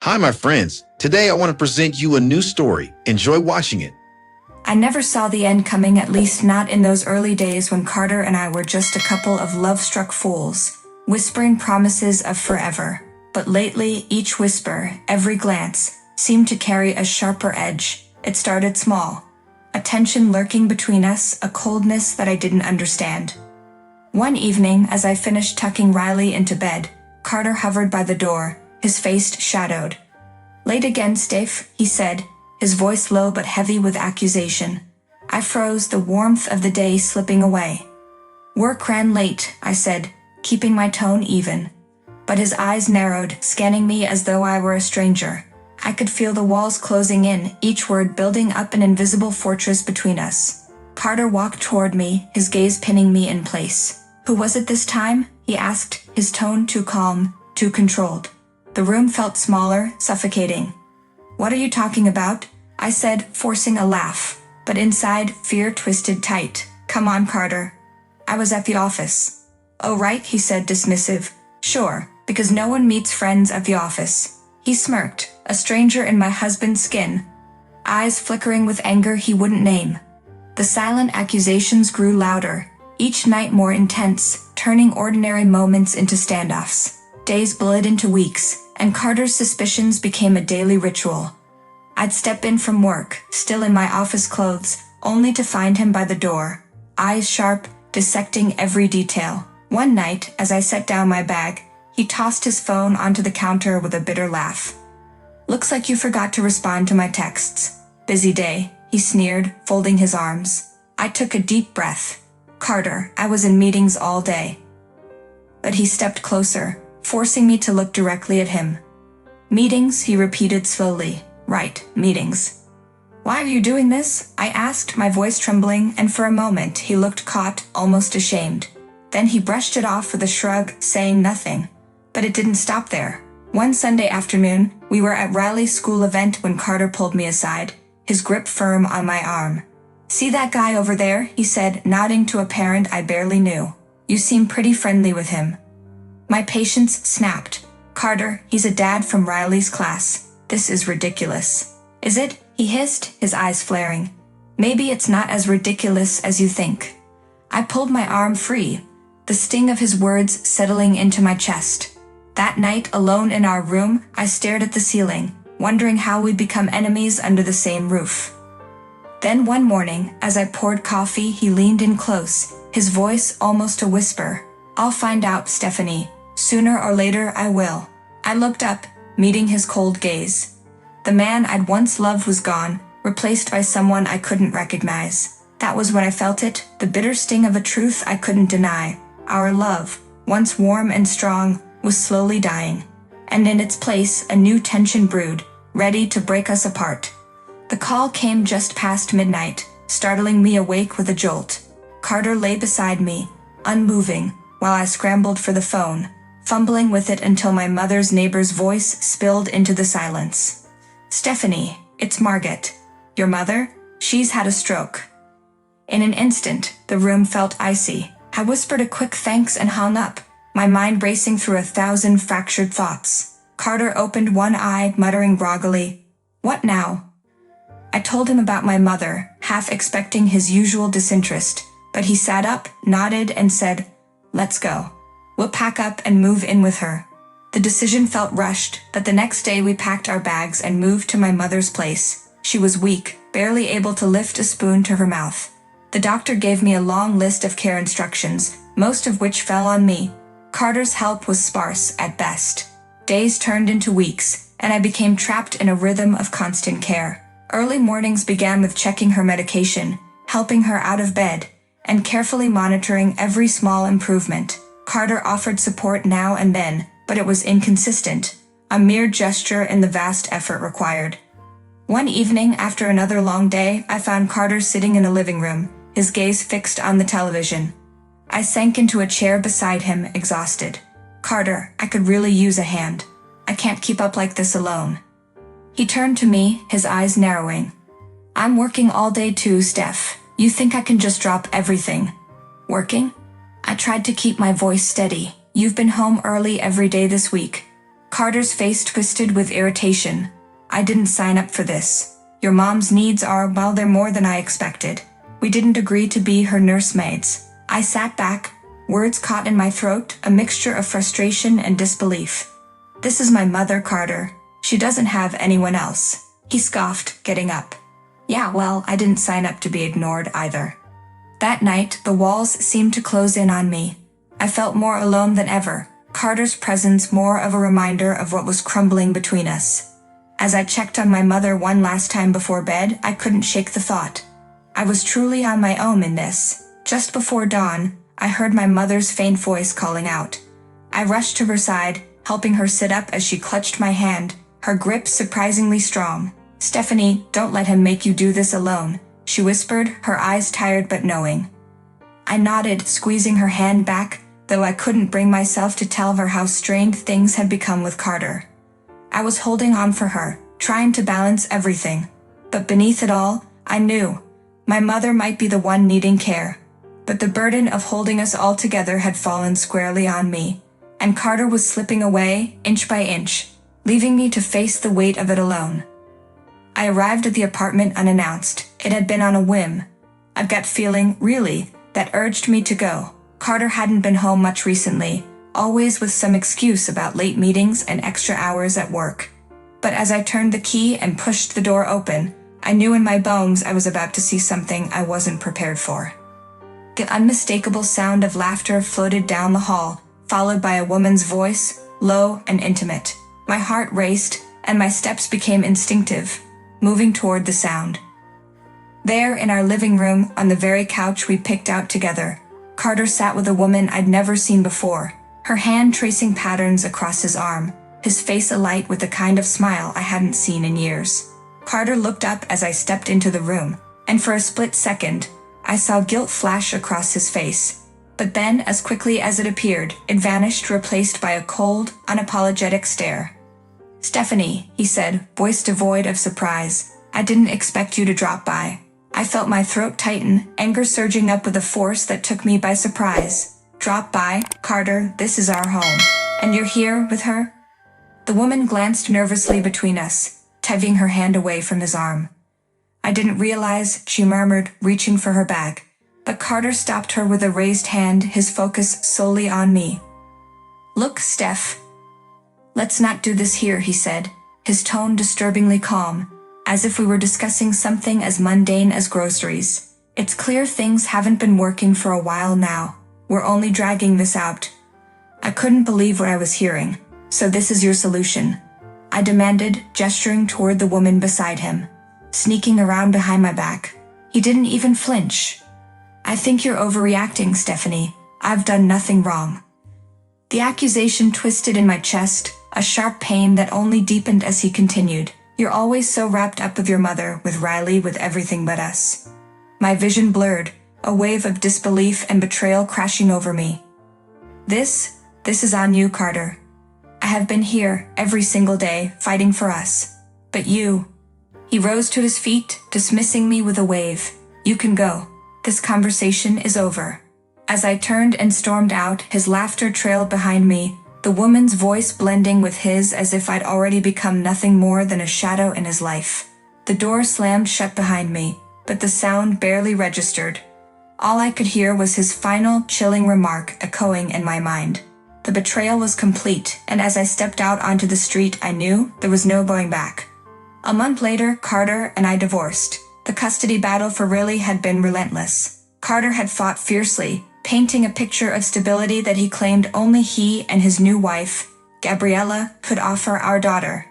Hi, my friends. Today I want to present you a new story. Enjoy watching it. I never saw the end coming, at least not in those early days when Carter and I were just a couple of love-struck fools, whispering promises of forever. But lately, each whisper, every glance, seemed to carry a sharper edge. It started small. A tension lurking between us, a coldness that I didn't understand. One evening, as I finished tucking Riley into bed, Carter hovered by the door, his face shadowed. "Late again, Steph," he said, his voice low but heavy with accusation. I froze, the warmth of the day slipping away. "Work ran late," I said, keeping my tone even. But his eyes narrowed, scanning me as though I were a stranger. I could feel the walls closing in, each word building up an invisible fortress between us. Carter walked toward me, his gaze pinning me in place. "Who was it this time?" he asked, his tone too calm, too controlled. The room felt smaller, suffocating. "What are you talking about?" I said, forcing a laugh. But inside, fear twisted tight. "Come on, Carter." "I was at the office." "Oh right," he said, dismissive. "Sure, because no one meets friends at the office." He smirked, a stranger in my husband's skin, eyes flickering with anger he wouldn't name. The silent accusations grew louder, each night more intense, turning ordinary moments into standoffs. Days bled into weeks, and Carter's suspicions became a daily ritual. I'd step in from work, still in my office clothes, only to find him by the door, eyes sharp, dissecting every detail. One night, as I set down my bag, he tossed his phone onto the counter with a bitter laugh. "Looks like you forgot to respond to my texts. Busy day," he sneered, folding his arms. I took a deep breath. "Carter, I was in meetings all day." But he stepped closer, forcing me to look directly at him. "Meetings," he repeated slowly. "Right, meetings." "Why are you doing this?" I asked, my voice trembling, and for a moment he looked caught, almost ashamed. Then he brushed it off with a shrug, saying nothing. But it didn't stop there. One Sunday afternoon, we were at Riley's school event when Carter pulled me aside, his grip firm on my arm. "See that guy over there?" he said, nodding to a parent I barely knew. "You seem pretty friendly with him." My patience snapped. "Carter, he's a dad from Riley's class. This is ridiculous." "Is it?" he hissed, his eyes flaring. "Maybe it's not as ridiculous as you think." I pulled my arm free, the sting of his words settling into my chest. That night, alone in our room, I stared at the ceiling, wondering how we'd become enemies under the same roof. Then one morning, as I poured coffee, he leaned in close, his voice almost a whisper. "I'll find out, Stephanie. Sooner or later, I will." I looked up, meeting his cold gaze. The man I'd once loved was gone, replaced by someone I couldn't recognize. That was when I felt it, the bitter sting of a truth I couldn't deny. Our love, once warm and strong, was slowly dying. And in its place, a new tension brewed, ready to break us apart. The call came just past midnight, startling me awake with a jolt. Carter lay beside me, unmoving, while I scrambled for the phone, fumbling with it until my mother's neighbor's voice spilled into the silence. "Stephanie, it's Margaret. Your mother? She's had a stroke." In an instant, the room felt icy. I whispered a quick thanks and hung up, my mind racing through 1,000 fractured thoughts. Carter opened one eye, muttering groggily, "What now?" I told him about my mother, half expecting his usual disinterest, but he sat up, nodded, and said, "Let's go. We'll pack up and move in with her." The decision felt rushed, but the next day we packed our bags and moved to my mother's place. She was weak, barely able to lift a spoon to her mouth. The doctor gave me a long list of care instructions, most of which fell on me. Carter's help was sparse at best. Days turned into weeks, and I became trapped in a rhythm of constant care. Early mornings began with checking her medication, helping her out of bed, and carefully monitoring every small improvement. Carter offered support now and then, but it was inconsistent, a mere gesture in the vast effort required. One evening, after another long day, I found Carter sitting in the living room, his gaze fixed on the television. I sank into a chair beside him, exhausted. "Carter, I could really use a hand. I can't keep up like this alone." He turned to me, his eyes narrowing. "I'm working all day too, Steph. You think I can just drop everything?" "Working?" I tried to keep my voice steady. "You've been home early every day this week." Carter's face twisted with irritation. I didn't sign up for this. Your mom's needs are, well, they're more than I expected. We didn't agree to be her nursemaids. I sat back, words caught in my throat, a mixture of frustration and disbelief. This is my mother, Carter. She doesn't have anyone else. He scoffed, getting up. Yeah, well, I didn't sign up to be ignored either. That night, the walls seemed to close in on me. I felt more alone than ever, Carter's presence more of a reminder of what was crumbling between us. As I checked on my mother one last time before bed, I couldn't shake the thought. I was truly on my own in this. Just before dawn, I heard my mother's faint voice calling out. I rushed to her side, helping her sit up as she clutched my hand, her grip surprisingly strong. Stephanie, don't let him make you do this alone, she whispered, her eyes tired but knowing. I nodded, squeezing her hand back, though I couldn't bring myself to tell her how strained things had become with Carter. I was holding on for her, trying to balance everything. But beneath it all, I knew. My mother might be the one needing care. But the burden of holding us all together had fallen squarely on me, and Carter was slipping away, inch by inch, leaving me to face the weight of it alone. I arrived at the apartment unannounced. It had been on a whim. A gut feeling, really, that urged me to go. Carter hadn't been home much recently, always with some excuse about late meetings and extra hours at work. But as I turned the key and pushed the door open, I knew in my bones I was about to see something I wasn't prepared for. The unmistakable sound of laughter floated down the hall, followed by a woman's voice, low and intimate. My heart raced, and my steps became instinctive, moving toward the sound. There, in our living room, on the very couch we picked out together, Carter sat with a woman I'd never seen before, her hand tracing patterns across his arm, his face alight with the kind of smile I hadn't seen in years. Carter looked up as I stepped into the room, and for a split second, I saw guilt flash across his face. But then, as quickly as it appeared, it vanished, replaced by a cold, unapologetic stare. Stephanie, he said, voice devoid of surprise, I didn't expect you to drop by. I felt my throat tighten, anger surging up with a force that took me by surprise. Drop by, Carter, this is our home. And you're here with her? The woman glanced nervously between us, tugging her hand away from his arm. I didn't realize, she murmured, reaching for her bag. But Carter stopped her with a raised hand, his focus solely on me. Look, Steph. Let's not do this here, he said, his tone disturbingly calm, as if we were discussing something as mundane as groceries. It's clear things haven't been working for a while now. We're only dragging this out. I couldn't believe what I was hearing. So this is your solution? I demanded, gesturing toward the woman beside him, sneaking around behind my back. He didn't even flinch. I think you're overreacting, Stephanie. I've done nothing wrong. The accusation twisted in my chest, a sharp pain that only deepened as he continued. You're always so wrapped up with your mother, with Riley, with everything but us. My vision blurred, a wave of disbelief and betrayal crashing over me. This is on you, Carter. I have been here every single day, fighting for us. But you. He rose to his feet, dismissing me with a wave. You can go. This conversation is over. As I turned and stormed out, his laughter trailed behind me, the woman's voice blending with his as if I'd already become nothing more than a shadow in his life. The door slammed shut behind me, but the sound barely registered. All I could hear was his final, chilling remark echoing in my mind. The betrayal was complete, and as I stepped out onto the street, I knew there was no going back. A month later, Carter and I divorced. The custody battle for Riley had been relentless. Carter had fought fiercely, painting a picture of stability that he claimed only he and his new wife, Gabriella, could offer our daughter.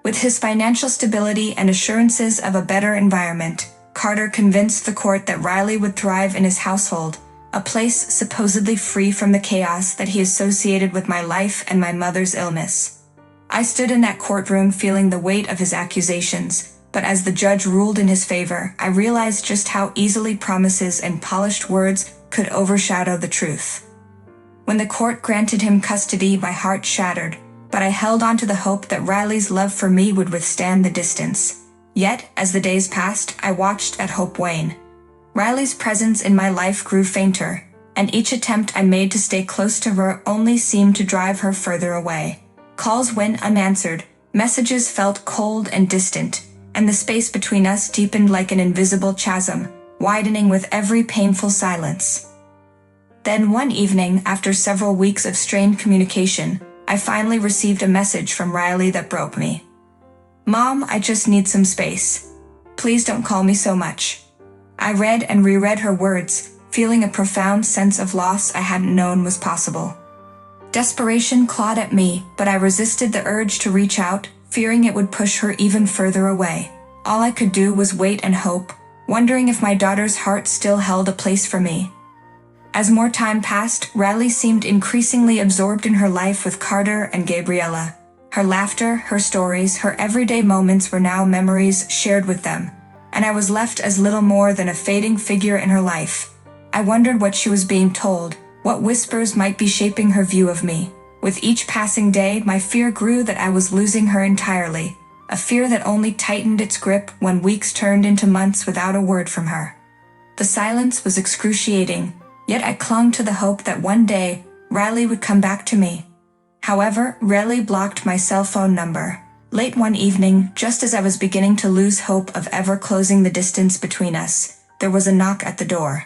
With his financial stability and assurances of a better environment, Carter convinced the court that Riley would thrive in his household, a place supposedly free from the chaos that he associated with my life and my mother's illness. I stood in that courtroom feeling the weight of his accusations, but as the judge ruled in his favor, I realized just how easily promises and polished words could overshadow the truth. When the court granted him custody, my heart shattered, but I held on to the hope that Riley's love for me would withstand the distance. Yet, as the days passed, I watched that hope wane. Riley's presence in my life grew fainter, and each attempt I made to stay close to her only seemed to drive her further away. Calls went unanswered, messages felt cold and distant, and the space between us deepened like an invisible chasm, widening with every painful silence. Then one evening, after several weeks of strained communication, I finally received a message from Riley that broke me. "Mom, I just need some space. Please don't call me so much." I read and reread her words, feeling a profound sense of loss I hadn't known was possible. Desperation clawed at me, but I resisted the urge to reach out, fearing it would push her even further away. All I could do was wait and hope, wondering if my daughter's heart still held a place for me. As more time passed, Riley seemed increasingly absorbed in her life with Carter and Gabriella. Her laughter, her stories, her everyday moments were now memories shared with them, and I was left as little more than a fading figure in her life. I wondered what she was being told, what whispers might be shaping her view of me. With each passing day, my fear grew that I was losing her entirely, a fear that only tightened its grip when weeks turned into months without a word from her. The silence was excruciating, yet I clung to the hope that one day, Riley would come back to me. However, Riley blocked my cell phone number. Late one evening, just as I was beginning to lose hope of ever closing the distance between us, there was a knock at the door.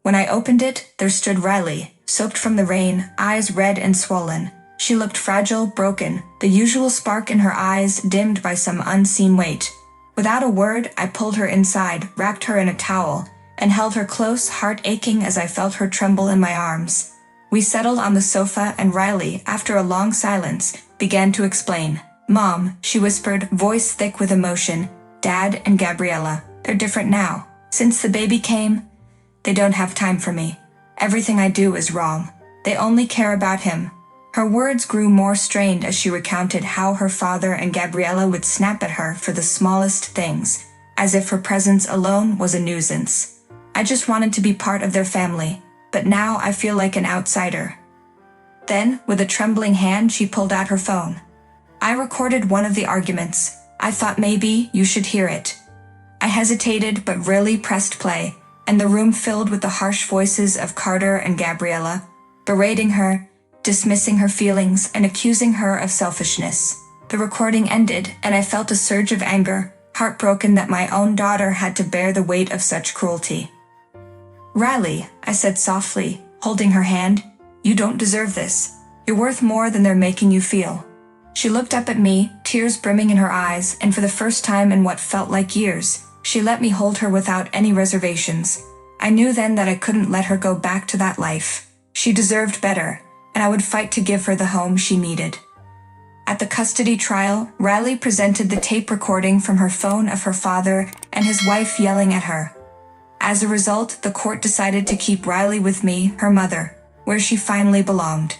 When I opened it, there stood Riley, soaked from the rain, eyes red and swollen. She looked fragile, broken, the usual spark in her eyes dimmed by some unseen weight. Without a word, I pulled her inside, wrapped her in a towel, and held her close, heart aching as I felt her tremble in my arms. We settled on the sofa and Riley, after a long silence, began to explain. "Mom," she whispered, voice thick with emotion, "Dad and Gabriella, they're different now. Since the baby came, they don't have time for me. Everything I do is wrong. They only care about him." Her words grew more strained as she recounted how her father and Gabriella would snap at her for the smallest things, as if her presence alone was a nuisance. "I just wanted to be part of their family, but now I feel like an outsider." Then, with a trembling hand, she pulled out her phone. "I recorded one of the arguments. I thought maybe you should hear it." I hesitated but really pressed play, and the room filled with the harsh voices of Carter and Gabriella, berating her, dismissing her feelings, and accusing her of selfishness. The recording ended, and I felt a surge of anger, heartbroken that my own daughter had to bear the weight of such cruelty. "Riley," I said softly, holding her hand, "you don't deserve this. You're worth more than they're making you feel." She looked up at me, tears brimming in her eyes, and for the first time in what felt like years, she let me hold her without any reservations. I knew then that I couldn't let her go back to that life. She deserved better, and I would fight to give her the home she needed. At the custody trial, Riley presented the tape recording from her phone of her father and his wife yelling at her. As a result, the court decided to keep Riley with me, her mother, where she finally belonged.